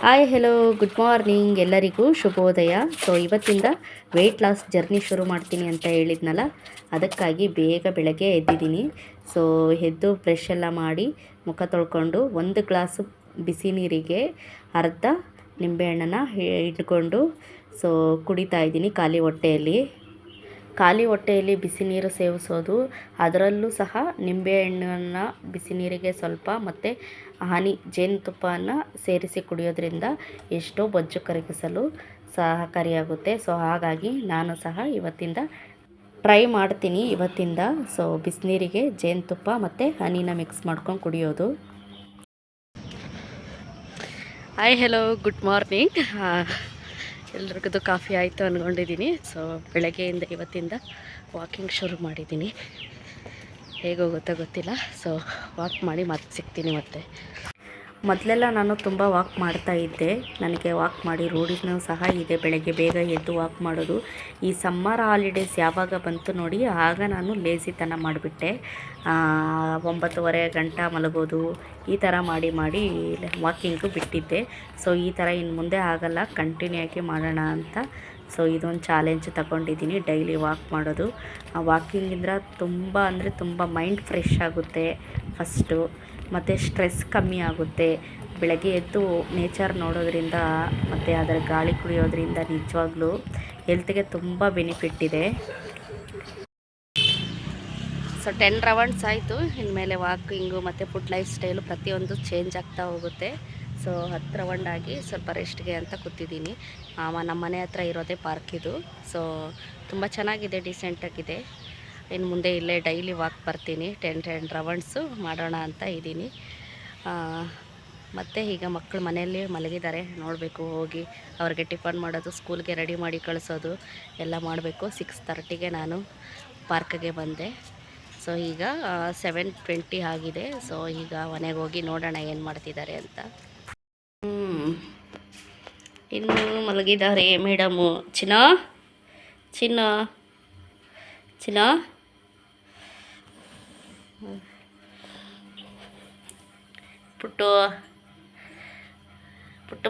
Hi hello good morning ಎಲ್ಲರಿಗೂ ಶುಭೋದಯ. So ಇವತ್ತಿಂದ ವೆಯ್ಟ್ ಲಾಸ್ ಜರ್ನಿ ಶುರು ಮಾಡ್ತೀನಿ ಅಂತ ಹೇಳಿದ್ನಲ್ಲ, ಅದಕ್ಕಾಗಿ ಬೇಗ ಬೆಳಗ್ಗೆ ಎದ್ದಿದ್ದೀನಿ. ಸೊ ಎದ್ದು ಬ್ರಷ್ ಎಲ್ಲ ಮಾಡಿ ಮುಖ ತೊಳ್ಕೊಂಡು ಒಂದು ಗ್ಲಾಸು ಬಿಸಿ ನೀರಿಗೆ ಅರ್ಧ ನಿಂಬೆಹಣ್ಣನ್ನು ಇಟ್ಕೊಂಡು ಸೊ ಕುಡಿತಾ ಇದ್ದೀನಿ ಖಾಲಿ ಹೊಟ್ಟೆಯಲ್ಲಿ ಬಿಸಿ ನೀರು ಸೇವಿಸೋದು, ಅದರಲ್ಲೂ ಸಹ ನಿಂಬೆಹಣ್ಣನ್ನು ಬಿಸಿ ನೀರಿಗೆ ಸ್ವಲ್ಪ ಮತ್ತು ಜೇನುತುಪ್ಪನ ಸೇರಿಸಿ ಕುಡಿಯೋದ್ರಿಂದ ಎಷ್ಟೋ ಬೊಜ್ಜು ಕರಗಿಸಲು ಸಹಕಾರಿಯಾಗುತ್ತೆ. ಸೊ ಹಾಗಾಗಿ ನಾನು ಸಹ ಇವತ್ತಿಂದ ಟ್ರೈ ಮಾಡ್ತೀನಿ. ಸೊ ಬಿಸಿನೀರಿಗೆ ಜೇನುತುಪ್ಪ ಮತ್ತು ಹನಿನ ಮಿಕ್ಸ್ ಮಾಡ್ಕೊಂಡು ಕುಡಿಯೋದು. Hi hello good morning. ಎಲ್ರಿಗೂ ಕಾಫಿ ಆಯಿತು ಅಂದ್ಕೊಂಡಿದ್ದೀನಿ. ಸೊ ಬೆಳಗ್ಗೆಯಿಂದ ಇವತ್ತಿಂದ ವಾಕಿಂಗ್ ಶುರು ಮಾಡಿದ್ದೀನಿ. ಹೇಗೋಗುತ್ತೋ ಗೊತ್ತಿಲ್ಲ. ಸೊ ವಾಕ್ ಮಾಡಿ ಮತ್ತೆ ಸಿಗ್ತೀನಿ. ಮೊದಲೆಲ್ಲ ನಾನು ತುಂಬ ವಾಕ್ ಮಾಡ್ತಾ ಇದ್ದೆ. ನನಗೆ ವಾಕ್ ಮಾಡಿ ರೂಢಿನೂ ಸಹ ಇದೆ, ಬೆಳಗ್ಗೆ ಬೇಗ ಎದ್ದು ವಾಕ್ ಮಾಡೋದು. ಈ ಸಮ್ಮರ್ ಹಾಲಿಡೇಸ್ ಯಾವಾಗ ಬಂತು ನೋಡಿ, ಆಗ ನಾನು ಲೇಸಿತನ ಮಾಡಿಬಿಟ್ಟೆ. 9:30 ಗಂಟೆ ಮಲಗೋದು, ಈ ಥರ ಮಾಡಿ ವಾಕಿಂಗು ಬಿಟ್ಟಿದ್ದೆ. ಸೊ ಈ ಥರ ಇನ್ನು ಮುಂದೆ ಆಗಲ್ಲ, ಕಂಟಿನ್ಯೂ ಆಗಿ ಮಾಡೋಣ ಅಂತ ಸೊ ಇದೊಂದು ಚಾಲೆಂಜ್ ತಗೊಂಡಿದ್ದೀನಿ, ಡೈಲಿ ವಾಕ್ ಮಾಡೋದು. ವಾಕಿಂಗಿಂದ ತುಂಬ ಅಂದರೆ ತುಂಬ ಮೈಂಡ್ ಫ್ರೆಶ್ ಆಗುತ್ತೆ ಫಸ್ಟು, ಮತ್ತು ಸ್ಟ್ರೆಸ್ ಕಮ್ಮಿ ಆಗುತ್ತೆ. ಬೆಳಗ್ಗೆ ಎದ್ದು ನೇಚರ್ ನೋಡೋದ್ರಿಂದ ಮತ್ತು ಅದರ ಗಾಳಿ ಕುಡಿಯೋದ್ರಿಂದ ನಿಜವಾಗ್ಲೂ ಹೆಲ್ತ್ಗೆ ತುಂಬ ಬೆನಿಫಿಟ್ ಇದೆ. ಸೊ 10 ರೌಂಡ್ಸ್ ಆಯಿತು. ಇನ್ಮೇಲೆ ವಾಕಿಂಗು ಮತ್ತು ಫುಡ್ ಲೈಫ್ ಸ್ಟೈಲು ಪ್ರತಿಯೊಂದು ಚೇಂಜ್ ಆಗ್ತಾ ಹೋಗುತ್ತೆ. ಸೊ 10 ರೌಂಡ್ ಆಗಿ ಸ್ವಲ್ಪ ರೆಸ್ಟ್ಗೆ ಅಂತ ಕೂತಿದ್ದೀನಿ. ನಮ್ಮ ಮನೆ ಹತ್ರ ಇರೋದೇ ಪಾರ್ಕ್ ಇದು. ಸೊ ತುಂಬ ಚೆನ್ನಾಗಿದೆ, ಡಿಸೆಂಟಾಗಿದೆ. ಇನ್ನು ಮುಂದೆ ಇಲ್ಲೇ ಡೈಲಿ ವಾಕ್ ಬರ್ತೀನಿ. 10 ರೌಂಡ್ಸು ಮಾಡೋಣ ಅಂತ ಇದ್ದೀನಿ. ಮತ್ತು ಈಗ ಮಕ್ಕಳು ಮನೆಯಲ್ಲಿ ಮಲಗಿದ್ದಾರೆ, ನೋಡಬೇಕು, ಹೋಗಿ ಅವ್ರಿಗೆ ಟಿಫನ್ ಮಾಡೋದು, ಸ್ಕೂಲ್ಗೆ ರೆಡಿ ಮಾಡಿ ಕಳಿಸೋದು ಎಲ್ಲ ಮಾಡಬೇಕು. 6:30ಗೆ ನಾನು ಪಾರ್ಕ್ಗೆ ಬಂದೆ. ಸೊ ಈಗ 7:20 ಆಗಿದೆ. ಸೊ ಈಗ ಮನೆಗೆ ಹೋಗಿ ನೋಡೋಣ ಏನು ಮಾಡ್ತಿದ್ದಾರೆ ಅಂತ. ಇನ್ನು ಮಲಗಿದ್ದಾರೆ ಮೇಡಮು. ಚಿನ್ನ ಪುಟ್ಟು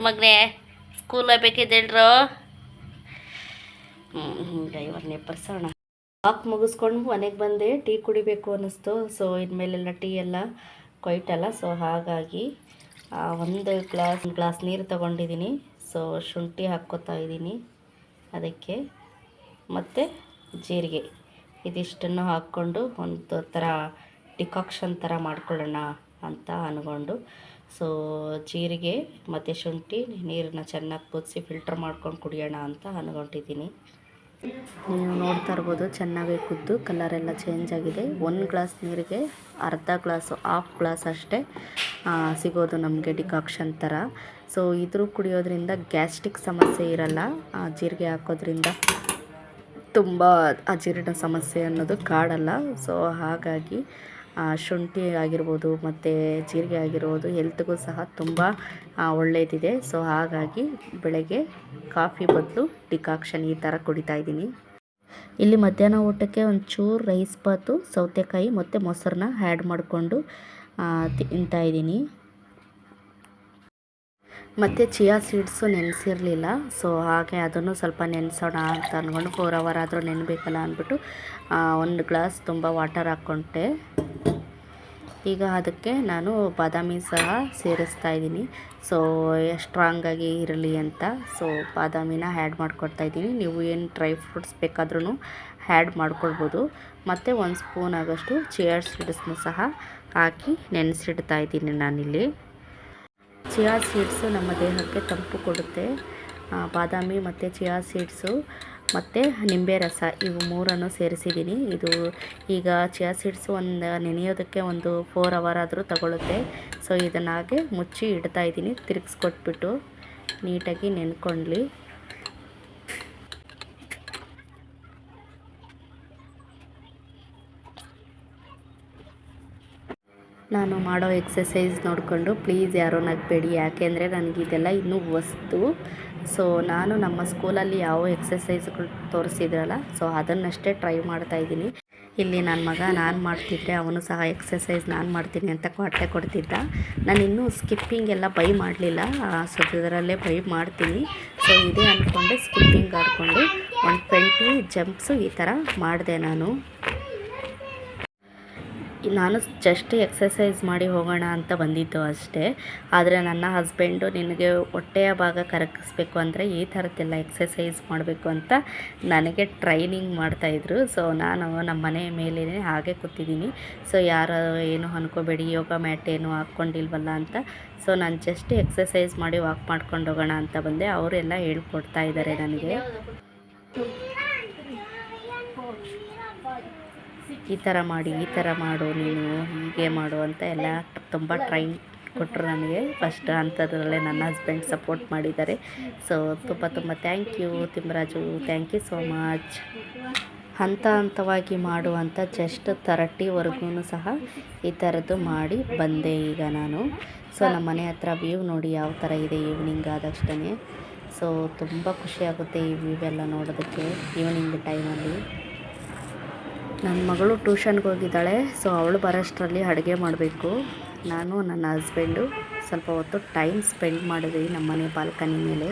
ಮಗನೇ, ಸ್ಕೂಲ್ ಹೋಗ್ಬೇಕಿದ್ದೇಳ್ರು. ಈಗ ಇವ್ರನ್ನೇ ಬರ್ಸೋಣ. ವಾಕ್ ಮುಗಿಸ್ಕೊಂಡು ಮನೆಗೆ ಬಂದೆ. ಟೀ ಕುಡಿಬೇಕು ಅನ್ನಿಸ್ತು. ಸೊ ಇನ್ಮೇಲೆಲ್ಲ ಟೀ ಎಲ್ಲ ಕೊಯ್ಟಲ್ಲ. ಸೊ ಹಾಗಾಗಿ ಒಂದು ಗ್ಲಾಸ್ ನೀರು ತೊಗೊಂಡಿದ್ದೀನಿ. ಸೊ ಶುಂಠಿ ಹಾಕ್ಕೋತಾ ಇದ್ದೀನಿ ಅದಕ್ಕೆ, ಮತ್ತು ಜೀರಿಗೆ, ಇದಿಷ್ಟನ್ನು ಹಾಕ್ಕೊಂಡು ಒಂದು ಥರ ಡಿಕಾಕ್ಷನ್ ಥರ ಮಾಡ್ಕೊಳ್ಳೋಣ ಅಂತ ಅಂದ್ಕೊಂಡು, ಸೊ ಜೀರಿಗೆ ಮತ್ತು ಶುಂಠಿ ನೀರನ್ನ ಚೆನ್ನಾಗಿ ಕುದಿಸಿ ಫಿಲ್ಟರ್ ಮಾಡ್ಕೊಂಡು ಕುಡಿಯೋಣ ಅಂತ ಅಂದ್ಕೊಂಡಿದ್ದೀನಿ. ನೀವು ನೋಡ್ತಾ ಇರ್ಬೋದು, ಚೆನ್ನಾಗಿ ಕುದ್ದು ಕಲರೆಲ್ಲ ಚೇಂಜ್ ಆಗಿದೆ. 1 ಗ್ಲಾಸ್ ನೀರಿಗೆ ಹಾಫ್ ಗ್ಲಾಸ್ ಅಷ್ಟೇ ಸಿಗೋದು ನಮಗೆ ಡಿಕಾಕ್ಷನ್ ಥರ. ಸೊ ಇದ್ರ ಕುಡಿಯೋದ್ರಿಂದ ಗ್ಯಾಸ್ಟ್ರಿಕ್ ಸಮಸ್ಯೆ ಇರಲ್ಲ. ಜೀರಿಗೆ ಹಾಕೋದ್ರಿಂದ ತುಂಬ ಅಜೀರ್ಣ ಸಮಸ್ಯೆ ಅನ್ನೋದು ಕಾಡಲ್ಲ. ಸೊ ಹಾಗಾಗಿ ಶುಂಠಿ ಆಗಿರ್ಬೋದು ಮತ್ತು ಜೀರಿಗೆ ಆಗಿರ್ಬೋದು ಹೆಲ್ತ್ಗೂ ಸಹ ತುಂಬ ಒಳ್ಳೆಯದಿದೆ. ಸೊ ಹಾಗಾಗಿ ಬೆಳಗ್ಗೆ ಕಾಫಿ ಬದಲು ಡಿಕಾಕ್ಷನ್ ಈ ಥರ ಕುಡಿತಾ ಇದ್ದೀನಿ. ಇಲ್ಲಿ ಮಧ್ಯಾಹ್ನ ಊಟಕ್ಕೆ ಒಂಚೂರು ರೈಸ್ ಬಾತು, ಸೌತೆಕಾಯಿ ಮತ್ತು ಮೊಸರನ್ನ ಆ್ಯಡ್ ಮಾಡಿಕೊಂಡು ತಿಂತಾ ಇದ್ದೀನಿ. ಮತ್ತು ಚಿಯಾ ಸೀಡ್ಸು ನೆನೆಸಿರಲಿಲ್ಲ. ಸೊ ಹಾಗೆ ಅದನ್ನು ಸ್ವಲ್ಪ ನೆನೆಸೋಣ ಅಂತ ಅಂದ್ಕೊಂಡು 4 ಅವರ್ ಆದರೂ ನೆನಬೇಕಲ್ಲ ಅಂದ್ಬಿಟ್ಟು 1 ಗ್ಲಾಸ್ ತುಂಬ ವಾಟರ್ ಹಾಕ್ಕೊಂಡೆ. ಈಗ ಅದಕ್ಕೆ ನಾನು ಬಾದಾಮಿ ಸಹ ಸೇರಿಸ್ತಾ ಇದ್ದೀನಿ. ಸೊ ಸ್ಟ್ರಾಂಗಾಗಿ ಇರಲಿ ಅಂತ ಸೊ ಬಾದಾಮಿನ ಆ್ಯಡ್ ಮಾಡ್ಕೊಳ್ತಾ ಇದ್ದೀನಿ. ನೀವು ಏನು ಡ್ರೈ ಫ್ರೂಟ್ಸ್ ಬೇಕಾದ್ರೂ ಆ್ಯಡ್ ಮಾಡ್ಕೊಳ್ಬೋದು. ಮತ್ತು 1 ಸ್ಪೂನ್ ಆಗೋಷ್ಟು ಚಿಯಾ ಸೀಡ್ಸ್ನು ಸಹ ಹಾಕಿ ನೆನೆಸಿಡ್ತಾ ಇದ್ದೀನಿ ನಾನಿಲ್ಲಿ. ಚಿಯಾ ಸೀಡ್ಸು ನಮ್ಮ ದೇಹಕ್ಕೆ ತಂಪು ಕೊಡುತ್ತೆ. ಬಾದಾಮಿ ಮತ್ತು ಚಿಯಾ ಸೀಡ್ಸು ಮತ್ತು ನಿಂಬೆ ರಸ, ಇವು 3 ಸೇರಿಸಿದ್ದೀನಿ. ಇದು ಈಗ ಚಿಯಾ ಸೀಡ್ಸು ನೆನೆಯೋದಕ್ಕೆ ಒಂದು 4 ಅವರ್ ಆದರೂ ತಗೊಳ್ಳುತ್ತೆ. ಸೊ ಇದನ್ನಾಗೆ ಮುಚ್ಚಿ ಇಡ್ತಾ ಇದ್ದೀನಿ, ತಿರುಗಿಸ್ಕೊಟ್ಬಿಟ್ಟು ನೀಟಾಗಿ ನೆನ್ಕೊಳ್ಳಿ. ನಾನು ಮಾಡೋ ಎಕ್ಸಸೈಸ್ ನೋಡಿಕೊಂಡು ಪ್ಲೀಸ್ ಯಾರೋ ನಗಬೇಡಿ, ಯಾಕೆಂದರೆ ನನಗಿದೆಲ್ಲ ಇನ್ನೂ ಹೊಸ್ತು. ಸೊ ನಾನು ನಮ್ಮ ಸ್ಕೂಲಲ್ಲಿ ಯಾವ ಎಕ್ಸಸೈಸ್ಗಳು ತೋರಿಸಿದ್ರಲ್ಲ, ಸೊ ಅದನ್ನಷ್ಟೇ ಟ್ರೈ ಮಾಡ್ತಾಯಿದ್ದೀನಿ. ಇಲ್ಲಿ ನನ್ನ ಮಗ ನಾನು ಮಾಡ್ತಿದ್ರೆ ಅವನು ಸಹ ಎಕ್ಸಸೈಸ್ ನಾನು ಮಾಡ್ತೀನಿ ಅಂತ ಹೊಟ್ಟೆ ಕೊಡ್ತಿದ್ದ. ನಾನು ಇನ್ನೂ ಸ್ಕಿಪ್ಪಿಂಗ್ ಎಲ್ಲ ಬೈ ಮಾಡಲಿಲ್ಲ, ಸದ್ಯದರಲ್ಲೇ ಬೈ ಮಾಡ್ತೀನಿ. ಸೊ ಇದೇ ಅಂದ್ಕೊಂಡೆ ಸ್ಕಿಪ್ಪಿಂಗ್ ಆಡಿಕೊಂಡು 120 ಜಂಪ್ಸು ಈ ಥರ ಮಾಡಿದೆ ನಾನು ಜಸ್ಟ್ ಎಕ್ಸಸೈಸ್ ಮಾಡಿ ಹೋಗೋಣ ಅಂತ ಬಂದಿದ್ದು ಅಷ್ಟೇ. ಆದರೆ ನನ್ನ ಹಸ್ಬೆಂಡು ನಿನಗೆ ಹೊಟ್ಟೆಯ ಭಾಗ ಕರಗಿಸ್ಬೇಕು ಅಂದರೆ ಈ ಥರದ್ದೆಲ್ಲ ಎಕ್ಸಸೈಸ್ ಮಾಡಬೇಕು ಅಂತ ನನಗೆ ಟ್ರೈನಿಂಗ್ ಮಾಡ್ತಾಯಿದ್ರು. ಸೊ ನಾನು ನಮ್ಮ ಮನೆ ಮೇಲೇ ಹಾಗೆ ಕೂತಿದ್ದೀನಿ. ಸೊ ಯಾರು ಏನು ಅಂದ್ಕೋಬೇಡಿ, ಯೋಗ ಮ್ಯಾಟ್ ಏನು ಹಾಕ್ಕೊಂಡಿಲ್ವಲ್ಲ ಅಂತ. ಸೊ ನಾನು ಜಸ್ಟ್ ಎಕ್ಸಸೈಸ್ ಮಾಡಿ ವಾಕ್ ಮಾಡ್ಕೊಂಡು ಹೋಗೋಣ ಅಂತ ಬಂದೆ. ಅವರೆಲ್ಲ ಹೇಳ್ಕೊಡ್ತಾ ಇದ್ದಾರೆ ನನಗೆ, ಈ ಥರ ಮಾಡಿ, ಈ ಥರ ಮಾಡು, ನೀನು ಹೀಗೆ ಮಾಡು ಅಂತ ಎಲ್ಲ ತುಂಬ ಟ್ರೈನ್ ಕೊಟ್ಟರು ನನಗೆ. ಫಸ್ಟ್ ಅಂಥದ್ರಲ್ಲೇ ನನ್ನ ಹಸ್ಬೆಂಡ್ ಸಪೋರ್ಟ್ ಮಾಡಿದ್ದಾರೆ. ಸೊ ತುಂಬ thank you Thimmaraju, thank you so much. ಹಂತವಾಗಿ ಮಾಡು ಅಂತ ಜಸ್ಟ್ 30ವರೆಗೂ ಸಹ ಈ ಥರದ್ದು ಮಾಡಿ ಬಂದೆ ಈಗ ನಾನು. ಸೊ ನಮ್ಮ ಮನೆ ಹತ್ರ ವ್ಯೂ ನೋಡಿ ಯಾವ ಥರ ಇದೆ ಈವ್ನಿಂಗ್ ಆದಷ್ಟೇ. ಸೊ ತುಂಬ ಖುಷಿಯಾಗುತ್ತೆ ಈ ವ್ಯೂ ಎಲ್ಲ ನೋಡೋದಕ್ಕೆ ಈವ್ನಿಂಗ್ ಟೈಮಲ್ಲಿ. ನನ್ನ ಮಗಳು ಟ್ಯೂಷನ್ಗೆ ಹೋಗಿದ್ದಾಳೆ. ಸೊ ಅವಳು ಬರೋಷ್ಟರಲ್ಲಿ ಅಡುಗೆ ಮಾಡಬೇಕು. ನಾನು ನನ್ನ ಹಸ್ಬೆಂಡು ಸ್ವಲ್ಪ ಹೊತ್ತು ಟೈಮ್ ಸ್ಪೆಂಡ್ ಮಾಡಿದ್ವಿ ನಮ್ಮ ಮನೆ ಬಾಲ್ಕನಿ ಮೇಲೆ.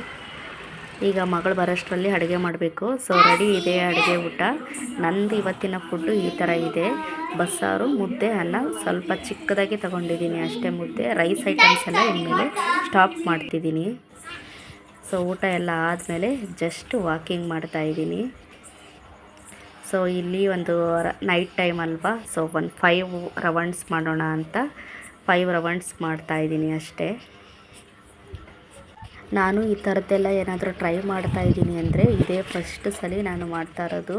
ಈಗ ಮಗಳು ಬರೋಷ್ಟರಲ್ಲಿ ಅಡುಗೆ ಮಾಡಬೇಕು. ಸೊ ರೆಡಿ ಇದೆ ಅಡುಗೆ ಊಟ. ನಂದು ಇವತ್ತಿನ ಫುಡ್ಡು ಈ ಥರ ಇದೆ: ಬಸ್ಸಾರು, ಮುದ್ದೆ, ಅನ್ನ. ಸ್ವಲ್ಪ ಚಿಕ್ಕದಾಗಿ ತೊಗೊಂಡಿದ್ದೀನಿ ಅಷ್ಟೇ ಮುದ್ದೆ. ರೈಸ್ ಐಟಮ್ಸ್ ಎಲ್ಲ ಇನ್ಮೇಲೆ ಸ್ಟಾಪ್ ಮಾಡ್ತಿದ್ದೀನಿ. ಸೊ ಊಟ ಎಲ್ಲ ಆದಮೇಲೆ ಜಸ್ಟ್ ವಾಕಿಂಗ್ ಮಾಡ್ತಾಯಿದ್ದೀನಿ. ಸೊ ಇಲ್ಲಿ ಒಂದು ನೈಟ್ ಟೈಮ್ ಅಲ್ವಾ, ಸೊ ಒಂದು 5 ರೌಂಡ್ಸ್ ಮಾಡೋಣ ಅಂತ 5 ರೌಂಡ್ಸ್ ಮಾಡ್ತಾಯಿದ್ದೀನಿ ಅಷ್ಟೇ. ನಾನು ಈ ಥರದ್ದೆಲ್ಲ ಏನಾದರೂ ಟ್ರೈ ಮಾಡ್ತಾಯಿದ್ದೀನಿ ಅಂದರೆ ಇದೇ ಫಸ್ಟ್ ಸಲ ನಾನು ಮಾಡ್ತಾ ಇರೋದು.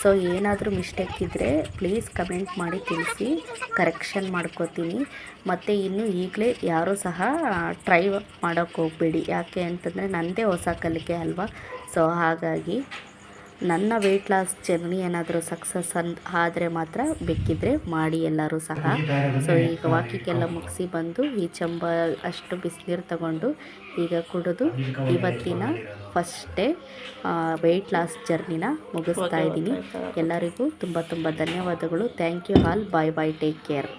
ಸೊ ಏನಾದರೂ ಮಿಸ್ಟೇಕ್ ಇದ್ದರೆ ಪ್ಲೀಸ್ ಕಮೆಂಟ್ ಮಾಡಿ ತಿಳಿಸಿ, ಕರೆಕ್ಷನ್ ಮಾಡ್ಕೋತೀನಿ. ಮತ್ತು ಇನ್ನು ಈಗಲೇ ಯಾರೂ ಸಹ ಟ್ರೈ ಮಾಡೋಕ್ಕೆ ಹೋಗಬೇಡಿ. ಯಾಕೆ ಅಂತಂದರೆ ನನ್ನದೇ ಹೊಸ ಕಲಿಕೆ ಅಲ್ವಾ. ಸೊ ಹಾಗಾಗಿ ನನ್ನ ವೆಯ್ಟ್ ಲಾಸ್ ಜರ್ನಿ ಏನಾದರೂ ಸಕ್ಸಸ್ ಆದರೆ ಮಾತ್ರ ಬೇಕಿದ್ದರೆ ಮಾಡಿ ಎಲ್ಲರೂ ಸಹ. ಸೊ ಈಗ ವಾಕಿಂಗೆಲ್ಲ ಮುಗಿಸಿ ಬಂದು ಈ ಚಂಬ ಅಷ್ಟು ಬಿಸಿನೀರು ತಗೊಂಡು ಈಗ ಕುಡಿದು ಇವತ್ತಿನ ಫಸ್ಟ್ ಡೇ ವೆಯ್ಟ್ ಲಾಸ್ ಜರ್ನಿನ ಮುಗಿಸ್ತಾ ಇದ್ದೀನಿ. ಎಲ್ಲರಿಗೂ ತುಂಬ ಧನ್ಯವಾದಗಳು. Thank you all. Bye take care.